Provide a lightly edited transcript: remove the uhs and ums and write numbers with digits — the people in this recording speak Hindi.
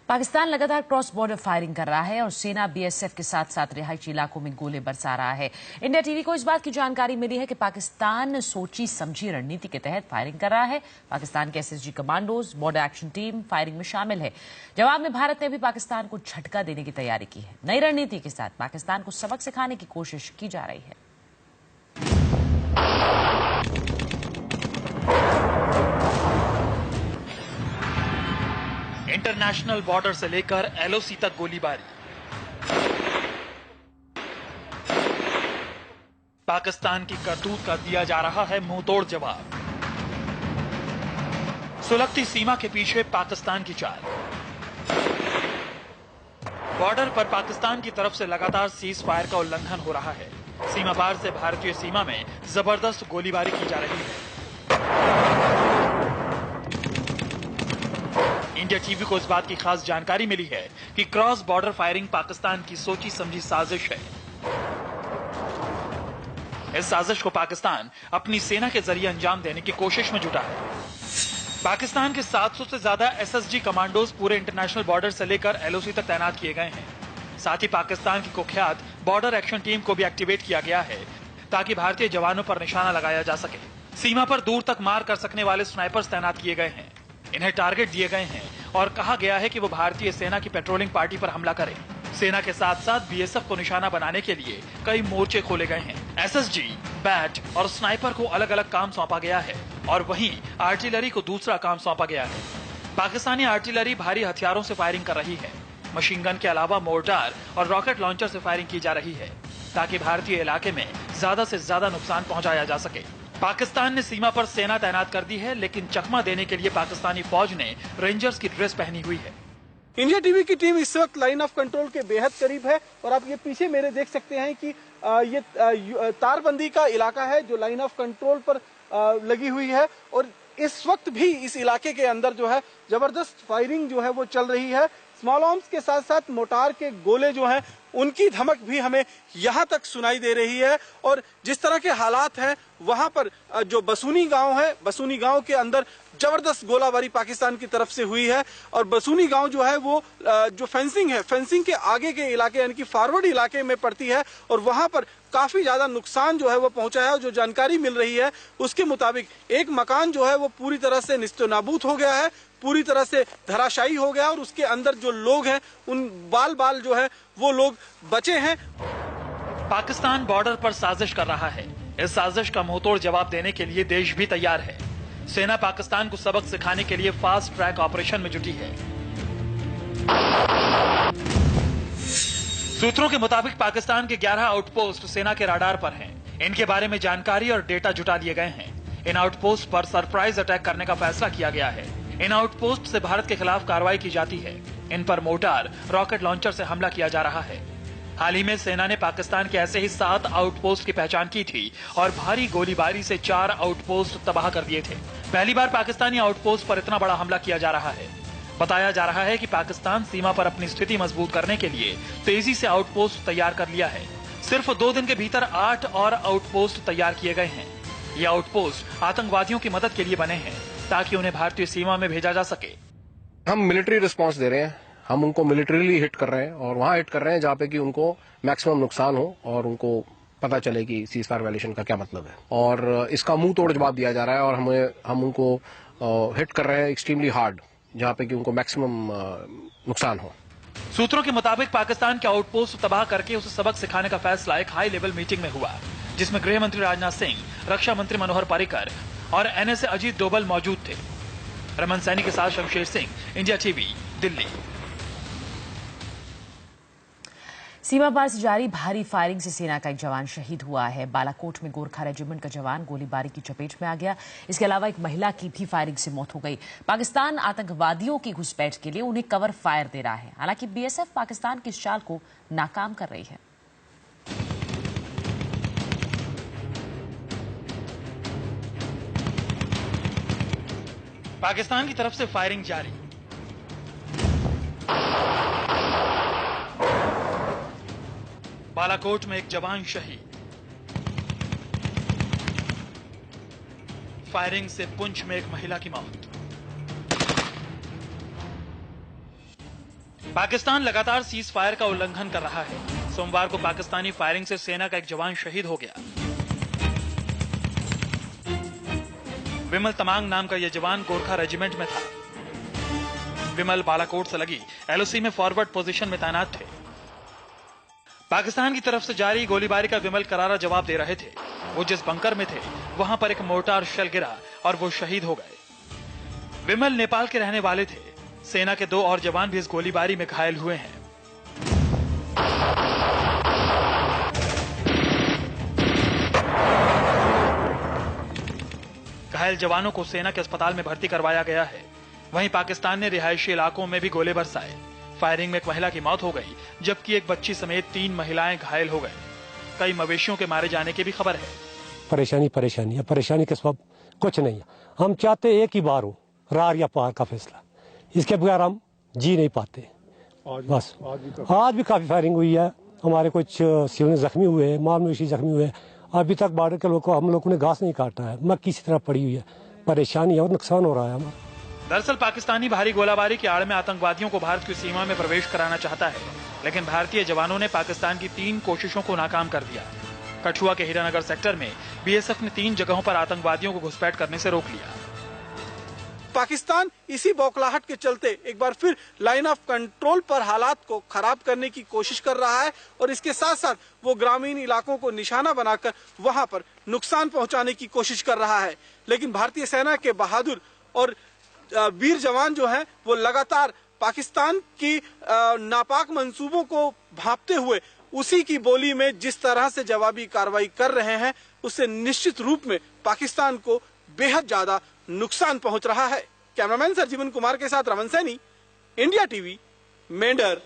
पाकिस्तान लगातार क्रॉस बॉर्डर फायरिंग कर रहा है और सेना बीएसएफ के साथ साथ रिहायशी इलाकों में गोले बरसा रहा है। इंडिया टीवी को इस बात की जानकारी मिली है कि पाकिस्तान सोची समझी रणनीति के तहत फायरिंग कर रहा है। पाकिस्तान के SSG commandos, border action team firing में शामिल है। जवाब में भारत ने भी पाकिस्तान को झटका देने की तैयारी की है। नई रणनीति के साथ पाकिस्तान को सबक सिखाने की कोशिश की जा रही है। इंटरनेशनल बॉर्डर से लेकर एलओसी तक गोलीबारी। पाकिस्तान की करतूत का दिया जा रहा है मुंहतोड़ जवाब। सुलगती सीमा के पीछे पाकिस्तान की चाल। बॉर्डर पर पाकिस्तान की तरफ से लगातार सीज फायर का उल्लंघन हो रहा है। सीमा पार से भारतीय सीमा में जबरदस्त गोलीबारी की जा रही है। इंडिया टीवी को इस बात की खास जानकारी मिली है कि क्रॉस बॉर्डर फायरिंग पाकिस्तान की सोची समझी साजिश है। इस साजिश को पाकिस्तान अपनी सेना के जरिए अंजाम देने की कोशिश में जुटा है। पाकिस्तान के 700 से ज्यादा एसएसजी कमांडोज पूरे इंटरनेशनल बॉर्डर से लेकर एलओसी तक तैनात किए गए हैं। साथ ही पाकिस्तान की कुख्यात बॉर्डर एक्शन टीम को भी एक्टिवेट किया गया है ताकि भारतीय जवानों पर निशाना लगाया जा सके। सीमा पर दूर तक मार कर सकने वाले स्नाइपर्स तैनात किए गए हैं। इन्हें टारगेट दिए गए हैं और कहा गया है कि वो भारतीय सेना की पेट्रोलिंग पार्टी पर हमला करें। सेना के साथ साथ बीएसएफ को निशाना बनाने के लिए कई मोर्चे खोले गए हैं। एसएसजी, बैट और स्नाइपर को अलग अलग काम सौंपा गया है और वहीं आर्टिलरी को दूसरा काम सौंपा गया है। पाकिस्तानी आर्टिलरी भारी हथियारों से फायरिंग कर रही है। मशीन गन के अलावा मोर्टार और रॉकेट लॉन्चर से फायरिंग की जा रही है ताकि भारतीय इलाके में ज्यादा से ज्यादा नुकसान पहुंचाया जा सके। पाकिस्तान ने सीमा पर सेना तैनात कर दी है, लेकिन चकमा देने के लिए पाकिस्तानी फौज ने रेंजर्स की ड्रेस पहनी हुई है। इंडिया टीवी की टीम इस वक्त लाइन ऑफ कंट्रोल के बेहद करीब है और आप ये पीछे मेरे देख सकते हैं कि ये तारबंदी का इलाका है जो लाइन ऑफ कंट्रोल पर लगी हुई है और इस वक्त भी इस इलाके के अंदर जो है जबरदस्त फायरिंग जो है वो चल रही है। स्मॉल आर्म्स के साथ साथ मोटार के गोले जो हैं उनकी धमक भी हमें यहाँ तक सुनाई दे रही है और जिस तरह के हालात हैं वहां पर जो बसूनी गांव है, बसूनी गांव के अंदर जबरदस्त गोलाबारी पाकिस्तान की तरफ से हुई है और बसूनी गांव जो है वो जो फेंसिंग है, फेंसिंग के आगे के इलाके यानी कि फॉरवर्ड इलाके में पड़ती है और वहां पर काफी ज्यादा नुकसान जो है वो पहुंचा है और जो जानकारी मिल रही है उसके मुताबिक एक मकान जो है वो पूरी तरह से निस्तनाबूद हो गया है, पूरी तरह से धराशायी हो गया और उसके अंदर जो लोग हैं उन बाल जो है वो लोग बचे हैं। पाकिस्तान बॉर्डर पर साजिश कर रहा है। इस साजिश का मुंहतोड़ जवाब देने के लिए देश भी तैयार है। सेना पाकिस्तान को सबक सिखाने के लिए फास्ट ट्रैक ऑपरेशन में जुटी है। सूत्रों के मुताबिक पाकिस्तान के 11 आउटपोस्ट सेना के राडार पर हैं। इनके बारे में जानकारी और डेटा जुटा लिए गए हैं। इन आउटपोस्ट पर सरप्राइज अटैक करने का फैसला किया गया है। इन आउटपोस्ट से भारत के खिलाफ कार्रवाई की जाती है। इन पर मोर्टार, रॉकेट लॉन्चर से हमला किया जा रहा है। हाल ही में सेना ने पाकिस्तान के ऐसे ही 7 आउटपोस्ट की पहचान की थी और भारी गोलीबारी से 4 आउटपोस्ट तबाह कर दिए थे। पहली बार पाकिस्तानी आउटपोस्ट पर इतना बड़ा हमला किया जा रहा है। बताया जा रहा है कि पाकिस्तान सीमा पर अपनी स्थिति मजबूत करने के लिए तेजी से आउटपोस्ट तैयार कर लिया है। सिर्फ 2 दिन के भीतर 8 और आउटपोस्ट तैयार किए गए हैं। ये आउटपोस्ट आतंकवादियों की मदद के लिए बने हैं ताकि उन्हें भारतीय सीमा में भेजा जा सके। हम मिलिट्री रिस्पांस दे रहे हैं, हम उनको मिलिट्रीली हिट कर रहे हैं और वहां हिट कर रहे हैं जहां पे कि उनको मैक्सिमम नुकसान हो और उनको पता चले कि सीज फायर वायलेशन का क्या मतलब है और इसका मुंह तोड़ जवाब दिया जा रहा है और हम उनको हिट कर रहे हैं एक्सट्रीमली हार्ड जहां पे कि उनको मैक्सिमम नुकसान हो। सूत्रों के मुताबिक पाकिस्तान के आउटपोस्ट तबाह करके उसे सबक सिखाने का फैसला एक हाई लेवल मीटिंग में हुआ जिसमें गृह मंत्री राजनाथ सिंह, रक्षा मंत्री मनोहर पर्रिकर और एनएसए अजीत डोभाल मौजूद थे। रमन सैनी के साथ शमशेर सिंह, इंडिया टीवी, दिल्ली। सीमा पार से जारी भारी फायरिंग से सेना का एक जवान शहीद हुआ है। बालाकोट में गोरखा रेजिमेंट का जवान गोलीबारी की चपेट में आ गया। इसके अलावा एक महिला की भी फायरिंग से मौत हो गई। पाकिस्तान आतंकवादियों की घुसपैठ के लिए उन्हें कवर फायर दे रहा है। हालांकि बीएसएफ पाकिस्तान की इस चाल को नाकाम कर रही है। पाकिस्तान की तरफ से फायरिंग जारी। बालाकोट में एक जवान शहीद। फायरिंग से पुंछ में एक महिला की मौत। पाकिस्तान लगातार सीज फायर का उल्लंघन कर रहा है। सोमवार को पाकिस्तानी फायरिंग से सेना का एक जवान शहीद हो गया। विमल तमांग नाम का यह जवान गोरखा रेजिमेंट में था। विमल बालाकोट से लगी एलओसी में फॉरवर्ड पोजीशन में तैनात थे। पाकिस्तान की तरफ से जारी गोलीबारी का विमल करारा जवाब दे रहे थे। वो जिस बंकर में थे वहां पर एक मोर्टार शेल गिरा और वो शहीद हो गए। विमल नेपाल के रहने वाले थे। सेना के 2 और जवान भी इस गोलीबारी में घायल हुए हैं। घायल जवानों को सेना के अस्पताल में भर्ती करवाया गया है। वहीं पाकिस्तान ने रिहायशी इलाकों में भी गोले बरसाए। फायरिंग में एक महिला की मौत हो गई, जबकि एक बच्ची समेत 3 महिलाएं घायल हो गए। कई मवेशियों के मारे जाने की भी खबर है। परेशानी के सबब कुछ नहीं है। हम चाहते एक ही बार हो रार या पार का फैसला, इसके बगैर हम जी नहीं पाते। बस आज भी काफी फायरिंग हुई है। हमारे कुछ सिविल जख्मी हुए हैं, माल मवेशी जख्मी हुए हैं। अभी तक बॉर्डर के लोगों को हम लोगों ने घास नहीं काटा है। मक्की इसी तरह पड़ी हुई है। परेशानी और नुकसान हो रहा है हमारा। दरअसल पाकिस्तानी भारी गोलाबारी की आड़ में आतंकवादियों को भारत की सीमा में प्रवेश कराना चाहता है, लेकिन भारतीय जवानों ने पाकिस्तान की 3 कोशिशों को नाकाम कर दिया। कठुआ के हीरानगर सेक्टर में बीएसएफ ने 3 जगहों पर आतंकवादियों को घुसपैठ करने से रोक लिया। पाकिस्तान इसी बौखलाहट के चलते एक बार फिर लाइन ऑफ कंट्रोल पर हालात को खराब करने की कोशिश कर रहा है और इसके साथ साथ वो ग्रामीण इलाकों को निशाना बनाकर वहां पर नुकसान पहुंचाने की कोशिश कर रहा है। लेकिन भारतीय सेना के बहादुर और वीर जवान जो हैं वो लगातार पाकिस्तान की नापाक मंसूबों को भांपते हुए उसी की बोली में जिस तरह से जवाबी कार्रवाई कर रहे हैं, उससे निश्चित रूप में पाकिस्तान को बेहद ज्यादा नुकसान पहुंच रहा है। कैमरामैन सरजीवन कुमार के साथ रमन सैनी, इंडिया टीवी, मेंढर।